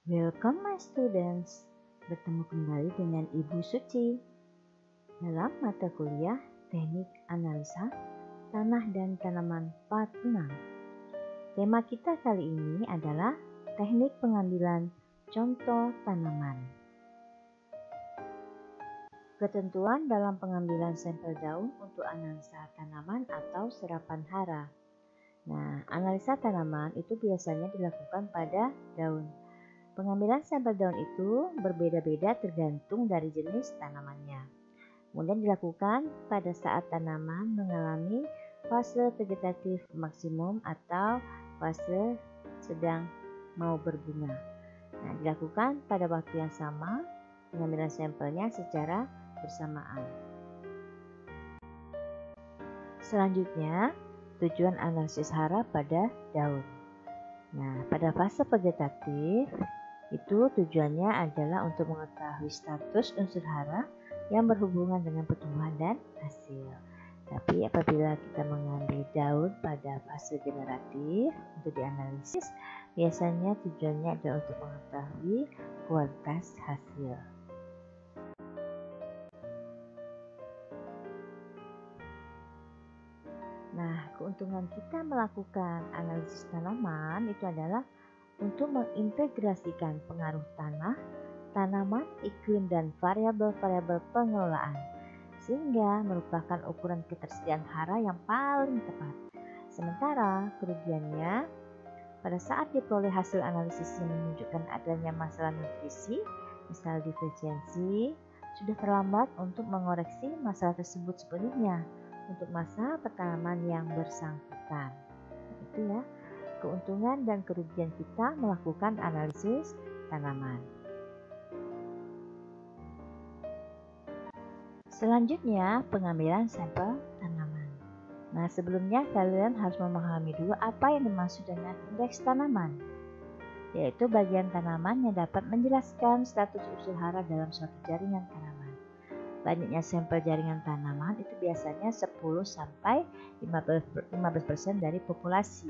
Welcome my students, bertemu kembali dengan Ibu Suci dalam mata kuliah Teknik Analisa Tanah dan Tanaman Part 6. Tema kita kali ini adalah teknik pengambilan contoh tanaman. Ketentuan dalam pengambilan sampel daun untuk analisa tanaman atau serapan hara. Nah, analisa tanaman itu biasanya dilakukan pada daun. Pengambilan sampel daun itu berbeda-beda tergantung dari jenis tanamannya. Kemudian dilakukan pada saat tanaman mengalami fase vegetatif maksimum atau fase sedang mau berbunga. Nah, dilakukan pada waktu yang sama, pengambilan sampelnya secara bersamaan. Selanjutnya, tujuan analisis hara pada daun. Nah, pada fase vegetatif itu tujuannya adalah untuk mengetahui status unsur hara yang berhubungan dengan pertumbuhan dan hasil. Tapi apabila kita mengambil daun pada fase generatif untuk dianalisis, biasanya tujuannya adalah untuk mengetahui kualitas hasil. Nah, keuntungan kita melakukan analisis tanaman itu adalah untuk mengintegrasikan pengaruh tanah, tanaman, iklim, dan variabel-variabel pengelolaan, sehingga merupakan ukuran ketersediaan hara yang paling tepat. Sementara kerugiannya, pada saat diperoleh hasil analisis yang menunjukkan adanya masalah nutrisi, misal defisiensi, sudah terlambat untuk mengoreksi masalah tersebut sepenuhnya untuk masa pertanaman yang bersangkutan. Itu ya, keuntungan dan kerugian kita melakukan analisis tanaman. Selanjutnya, pengambilan sampel tanaman. Nah, sebelumnya kalian harus memahami dulu apa yang dimaksud dengan indeks tanaman, yaitu bagian tanaman yang dapat menjelaskan status unsur hara dalam suatu jaringan tanaman. Banyaknya sampel jaringan tanaman itu biasanya 10-15% dari populasi.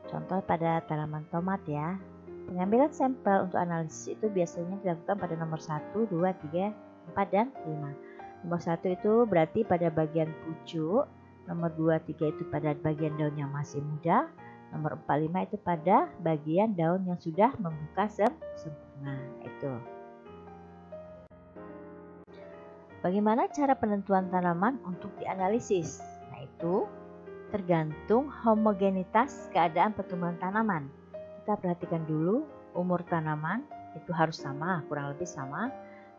Contoh pada tanaman tomat ya. Pengambilan sampel untuk analisis itu biasanya dilakukan pada nomor 1, 2, 3, 4, dan 5. Nomor 1 itu berarti pada bagian pucuk, nomor 2, 3 itu pada bagian daun yang masih muda, nomor 4, 5 itu pada bagian daun yang sudah membuka sempurna. Itu. Bagaimana cara penentuan tanaman untuk dianalisis? Nah, itu tergantung homogenitas keadaan pertumbuhan tanaman. Kita perhatikan dulu umur tanaman itu harus sama, kurang lebih sama.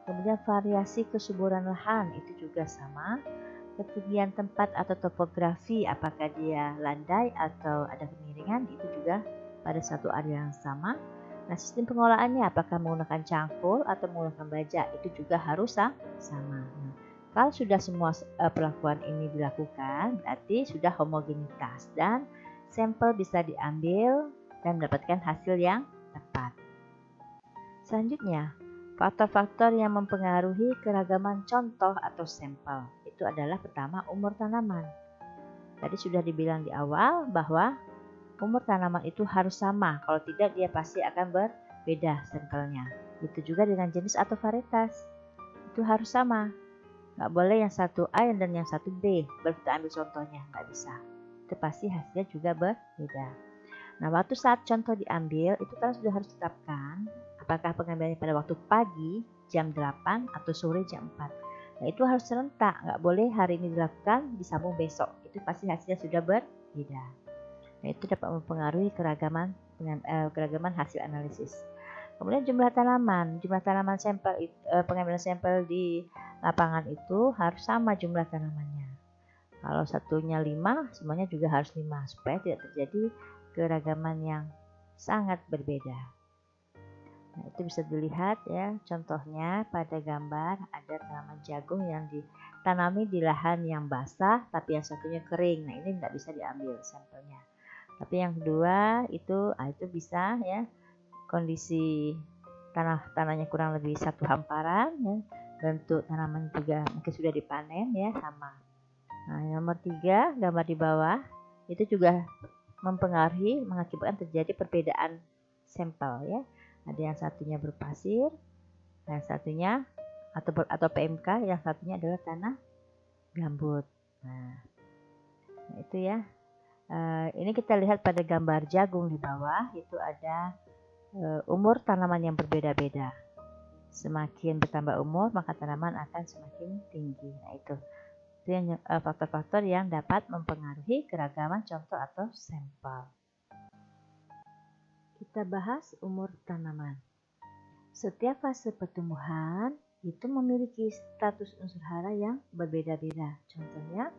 Kemudian variasi kesuburan lahan itu juga sama. Ketinggian tempat atau topografi, apakah dia landai atau ada kemiringan, itu juga pada satu area yang sama. Nah, sistem pengolahannya apakah menggunakan cangkul atau menggunakan baja, itu juga harus sama. Nah, kalau sudah semua perlakuan ini dilakukan, berarti sudah homogenitas dan sampel bisa diambil dan mendapatkan hasil yang tepat. Selanjutnya, faktor-faktor yang mempengaruhi keragaman contoh atau sampel itu adalah pertama umur tanaman. Tadi sudah dibilang di awal bahwa umur tanaman itu harus sama, kalau tidak dia pasti akan berbeda sampelnya. Itu juga dengan jenis atau varietas, itu harus sama. Nggak boleh yang satu A dan yang satu B, baru kita ambil contohnya, nggak bisa. Itu pasti hasilnya juga berbeda. Nah, waktu saat contoh diambil, itu kan sudah harus ditetapkan apakah pengambilannya pada waktu pagi, jam 8, atau sore jam 4. Nah, itu harus serentak, nggak boleh hari ini dilakukan, disambung besok. Itu pasti hasilnya sudah berbeda. Nah, itu dapat mempengaruhi keragaman hasil analisis. Kemudian jumlah tanaman sampel, pengambilan sampel di lapangan itu harus sama jumlah tanamannya. Kalau satunya 5, semuanya juga harus 5 supaya tidak terjadi keragaman yang sangat berbeda. Nah, itu bisa dilihat ya, contohnya pada gambar ada tanaman jagung yang ditanami di lahan yang basah tapi yang satunya kering. Nah, ini tidak bisa diambil sampelnya. Tapi yang kedua itu bisa ya, kondisi tanahnya kurang lebih satu hamparan ya, bentuk tanaman juga mungkin sudah dipanen ya, sama. Nah, nomor 3 gambar di bawah itu juga mengakibatkan terjadi perbedaan sampel ya. Ada yang satunya berpasir, yang satunya atau PMK, yang satunya adalah tanah gambut. Nah itu ya. Ini kita lihat pada gambar jagung di bawah, itu ada umur tanaman yang berbeda-beda. Semakin bertambah umur, maka tanaman akan semakin tinggi. Nah itu yang faktor-faktor yang dapat mempengaruhi keragaman contoh atau sampel. Kita bahas umur tanaman. Setiap fase pertumbuhan itu memiliki status unsur hara yang berbeda-beda. Contohnya,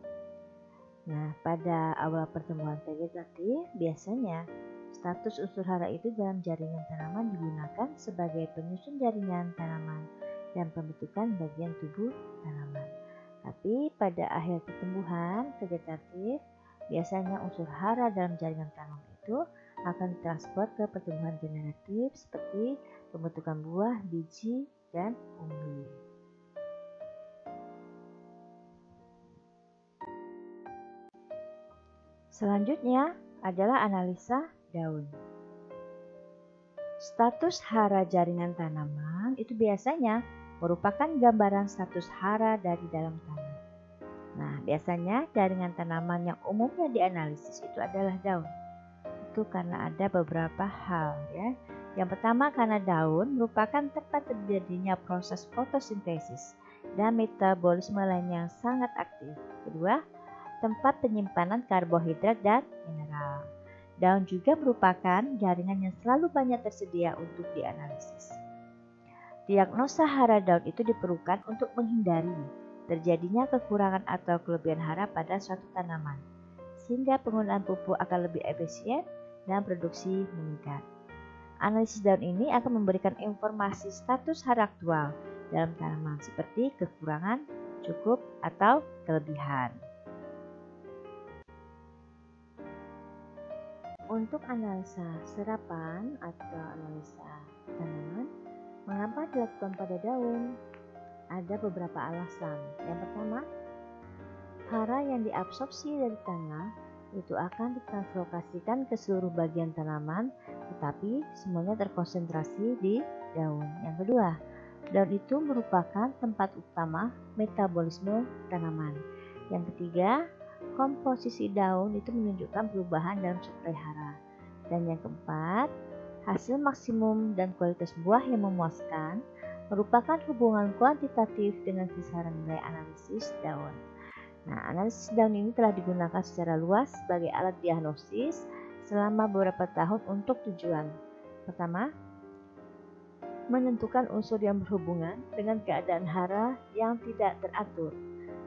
pada awal pertumbuhan vegetatif, biasanya status unsur hara itu dalam jaringan tanaman digunakan sebagai penyusun jaringan tanaman dan pembentukan bagian tubuh tanaman. Tapi pada akhir pertumbuhan vegetatif, biasanya unsur hara dalam jaringan tanaman itu akan ditransport ke pertumbuhan generatif seperti pembentukan buah, biji, dan umbi. Selanjutnya adalah analisa daun. Status hara jaringan tanaman itu biasanya merupakan gambaran status hara dari dalam tanah. Nah, biasanya jaringan tanaman yang umumnya dianalisis itu adalah daun. Itu karena ada beberapa hal ya. Yang pertama, karena daun merupakan tempat terjadinya proses fotosintesis dan metabolisme lain yang sangat aktif. Kedua, tempat penyimpanan karbohidrat dan mineral. Daun juga merupakan jaringan yang selalu banyak tersedia untuk dianalisis. Diagnosa hara daun itu diperlukan untuk menghindari terjadinya kekurangan atau kelebihan hara pada suatu tanaman, sehingga penggunaan pupuk akan lebih efisien dan produksi meningkat. Analisis daun ini akan memberikan informasi status hara aktual dalam tanaman seperti kekurangan, cukup, atau kelebihan. Untuk analisa serapan atau analisa tanaman, mengapa dilakukan pada daun? Ada beberapa alasan. Yang pertama, hara yang diabsorpsi dari tanah itu akan ditranslokasikan ke seluruh bagian tanaman, tetapi semuanya terkonsentrasi di daun. Yang kedua, daun itu merupakan tempat utama metabolisme tanaman. Yang ketiga, komposisi daun itu menunjukkan perubahan dalam suplai hara. Dan yang keempat, hasil maksimum dan kualitas buah yang memuaskan merupakan hubungan kuantitatif dengan kisaran nilai analisis daun. Nah, analisis daun ini telah digunakan secara luas sebagai alat diagnosis selama beberapa tahun untuk tujuan. Pertama, menentukan unsur yang berhubungan dengan keadaan hara yang tidak teratur.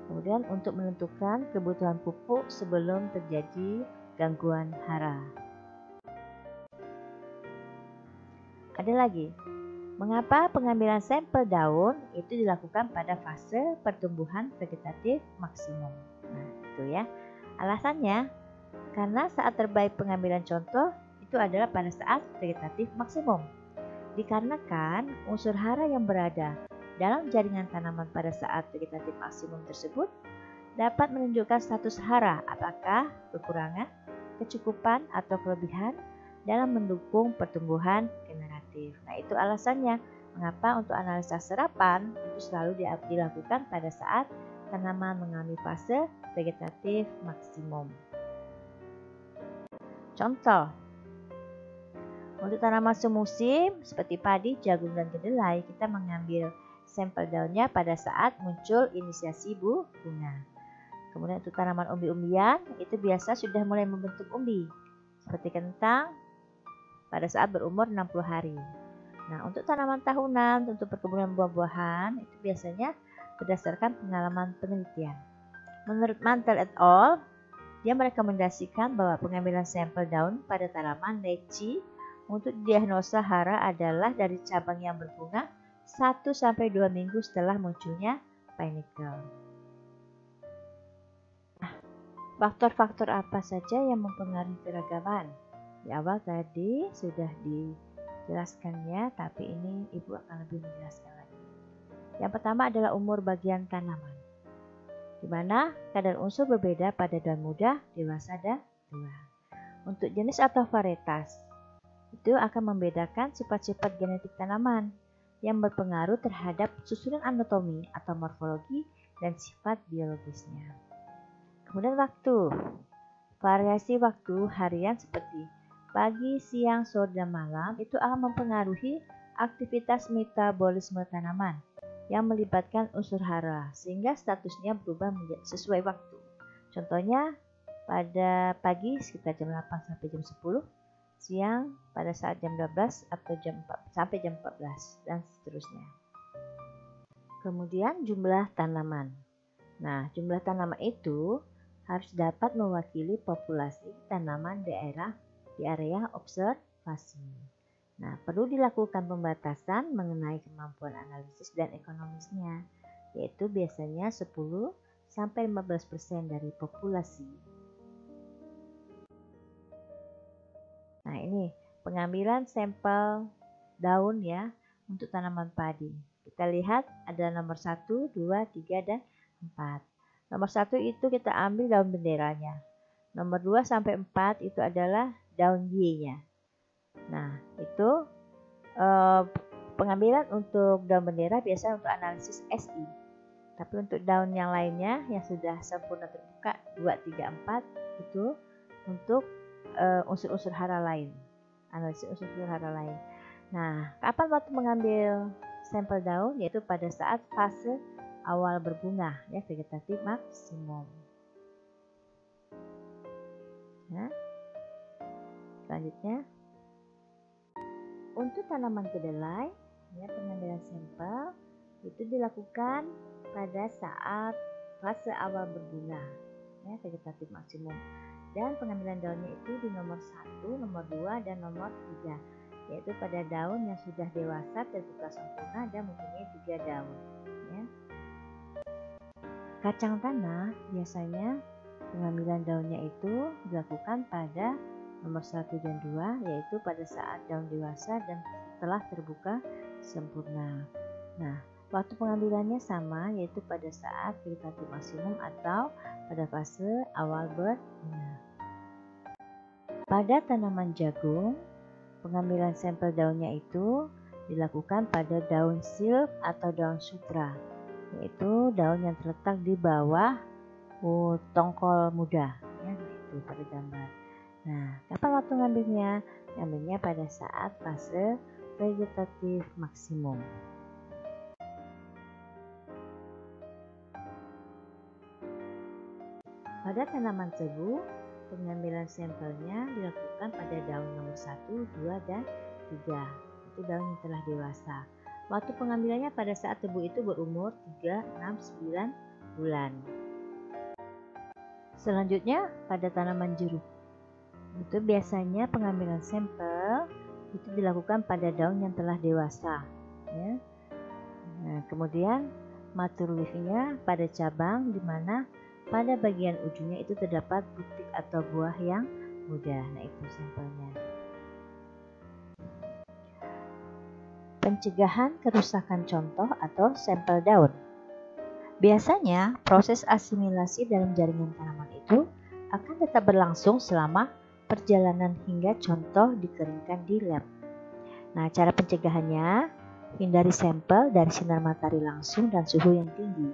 Kemudian untuk menentukan kebutuhan pupuk sebelum terjadi gangguan hara. Ada lagi, mengapa pengambilan sampel daun itu dilakukan pada fase pertumbuhan vegetatif maksimum? Nah, itu ya. Alasannya, karena saat terbaik pengambilan contoh itu adalah pada saat vegetatif maksimum. Dikarenakan unsur hara yang berada dalam jaringan tanaman pada saat vegetatif maksimum tersebut dapat menunjukkan status hara, apakah kekurangan, kecukupan, atau kelebihan dalam mendukung pertumbuhan generatif. Nah, itu alasannya mengapa untuk analisa serapan itu selalu dilakukan pada saat tanaman mengalami fase vegetatif maksimum. Contoh, untuk tanaman semusim seperti padi, jagung, dan kedelai, kita mengambil sampel daunnya pada saat muncul inisiasi bunga. Kemudian untuk tanaman umbi-umbian, itu biasa sudah mulai membentuk umbi, seperti kentang, pada saat berumur 60 hari. Nah, untuk tanaman tahunan, untuk perkebunan buah-buahan, itu biasanya berdasarkan pengalaman penelitian. Menurut Mantel et al., dia merekomendasikan bahwa pengambilan sampel daun pada tanaman leci untuk diagnosa hara adalah dari cabang yang berbunga 1-2 minggu setelah munculnya panicle. Nah, faktor-faktor apa saja yang mempengaruhi keragaman? Di awal tadi sudah dijelaskannya, tapi ini Ibu akan lebih menjelaskan lagi. Yang pertama adalah umur bagian tanaman, di mana kadar unsur berbeda pada daun muda, dewasa, dan tua. Untuk jenis atau varietas, Itu akan membedakan sifat-sifat genetik tanaman yang berpengaruh terhadap susunan anatomi atau morfologi dan sifat biologisnya. Kemudian waktu. Variasi waktu harian seperti pagi, siang, sore, dan malam itu akan mempengaruhi aktivitas metabolisme tanaman yang melibatkan unsur hara sehingga statusnya berubah sesuai waktu. Contohnya pada pagi sekitar jam 8 sampai jam 10, siang pada saat jam 12 atau jam 4 sampai jam 14 dan seterusnya. Kemudian jumlah tanaman. Nah, jumlah tanaman itu harus dapat mewakili populasi tanaman di area observasi. Nah, perlu dilakukan pembatasan mengenai kemampuan analisis dan ekonomisnya, yaitu biasanya 10-15% dari populasi. Nah, ini pengambilan sampel daun ya untuk tanaman padi. Kita lihat ada nomor 1, 2, 3, dan 4. Nomor 1 itu kita ambil daun benderanya. Nomor 2 sampai 4 itu adalah daun Y-nya. Nah, itu pengambilan untuk daun bendera biasa untuk analisis SI. Tapi untuk daun yang lainnya yang sudah sempurna terbuka 2, 3, 4 itu untuk unsur-unsur hara lain. Analisis unsur-unsur hara lain. Nah, kapan waktu mengambil sampel daun? Yaitu pada saat fase awal berbunga, ya, vegetatif maksimum. Nah, selanjutnya untuk tanaman kedelai, ya, pengambilan sampel itu dilakukan pada saat fase awal berbunga, ya, vegetatif maksimum. Dan pengambilan daunnya itu di nomor 1, nomor 2, dan nomor 3, yaitu pada daun yang sudah dewasa terbuka sempurna dan mempunyai 3 daun. Ya. Kacang tanah biasanya pengambilan daunnya itu dilakukan pada nomor 1 dan 2, yaitu pada saat daun dewasa dan telah terbuka sempurna. Nah, waktu pengambilannya sama, yaitu pada saat vegetatif maksimum atau pada fase awal berbunga. Pada tanaman jagung, pengambilan sampel daunnya itu dilakukan pada daun silk atau daun sutra, yaitu daun yang terletak di bawah tongkol muda, ya, itu pada gambar. Nah, kapan waktu ngambilnya? Ngambilnya pada saat fase vegetatif maksimum. Pada tanaman tebu, pengambilan sampelnya dilakukan pada daun nomor 1, 2, dan 3. Itu daun yang telah dewasa. Waktu pengambilannya pada saat tebu itu berumur 3, 6, 9 bulan. Selanjutnya pada tanaman jeruk. Itu biasanya pengambilan sampel itu dilakukan pada daun yang telah dewasa, ya. Nah, kemudian mature leaf-nya pada cabang di mana pada bagian ujungnya itu terdapat butir atau buah yang muda. Nah, itu sampelnya. Pencegahan kerusakan contoh atau sampel daun. Biasanya proses asimilasi dalam jaringan tanaman itu akan tetap berlangsung selama perjalanan hingga contoh dikeringkan di lab. Nah, cara pencegahannya, hindari sampel dari sinar matahari langsung dan suhu yang tinggi.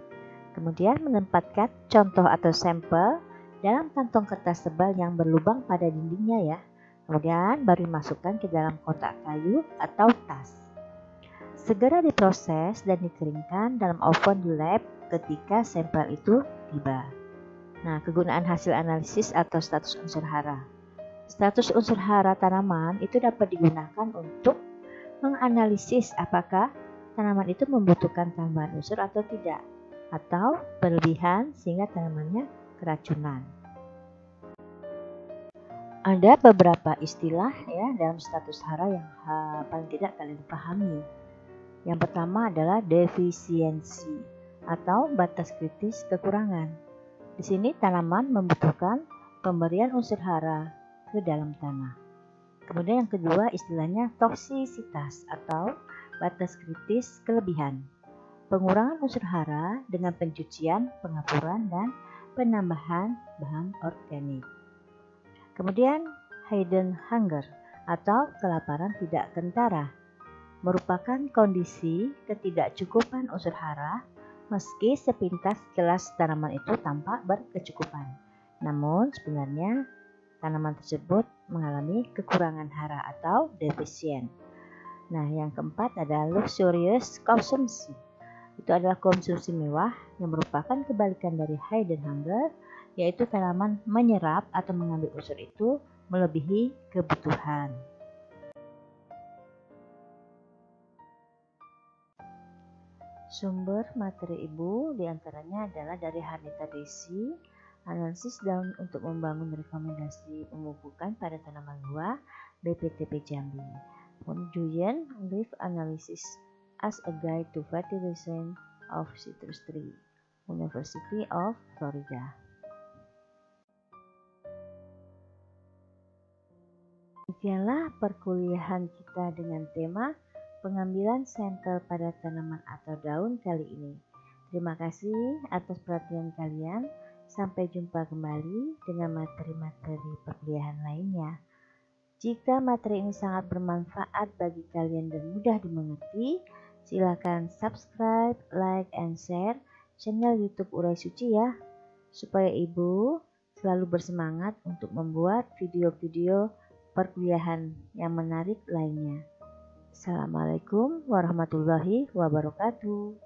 Kemudian menempatkan contoh atau sampel dalam kantong kertas tebal yang berlubang pada dindingnya, ya. Kemudian baru dimasukkan ke dalam kotak kayu atau tas. Segera diproses dan dikeringkan dalam oven di lab ketika sampel itu tiba. Nah, kegunaan hasil analisis atau status unsur hara. Status unsur hara tanaman itu dapat digunakan untuk menganalisis apakah tanaman itu membutuhkan tambahan unsur atau tidak, atau berlebihan sehingga tanamannya keracunan. Ada beberapa istilah, ya, dalam status hara yang paling tidak kalian pahami. Yang pertama adalah defisiensi atau batas kritis kekurangan. Di sini tanaman membutuhkan pemberian unsur hara ke dalam tanah. Kemudian yang kedua istilahnya toksisitas atau batas kritis kelebihan. Pengurangan unsur hara dengan pencucian, pengapuran, dan penambahan bahan organik. Kemudian hidden hunger atau kelaparan tidak kentara, merupakan kondisi ketidakcukupan unsur hara meski sepintas gelas tanaman itu tampak berkecukupan. Namun sebenarnya tanaman tersebut mengalami kekurangan hara atau defisien. Nah, yang keempat ada luxurious consumption. Itu adalah konsumsi mewah yang merupakan kebalikan dari hidden hunger, yaitu tanaman menyerap atau mengambil unsur itu melebihi kebutuhan. Sumber materi ibu diantaranya adalah dari Hanita Desi, analisis daun untuk membangun rekomendasi pemupukan pada tanaman buah BPTP Jambi. Juyen Leaf Analysis as a Guide to Fertilization of Citrus Tree, University of Florida. Demikianlah perkuliahan kita dengan tema pengambilan sampel pada tanaman atau daun kali ini. Terima kasih atas perhatian kalian. Sampai jumpa kembali dengan materi-materi perkuliahan lainnya. Jika materi ini sangat bermanfaat bagi kalian dan mudah dimengerti, silakan subscribe, like, and share channel YouTube Urai Suci ya, supaya ibu selalu bersemangat untuk membuat video-video perkuliahan yang menarik lainnya. Assalamualaikum warahmatullahi wabarakatuh.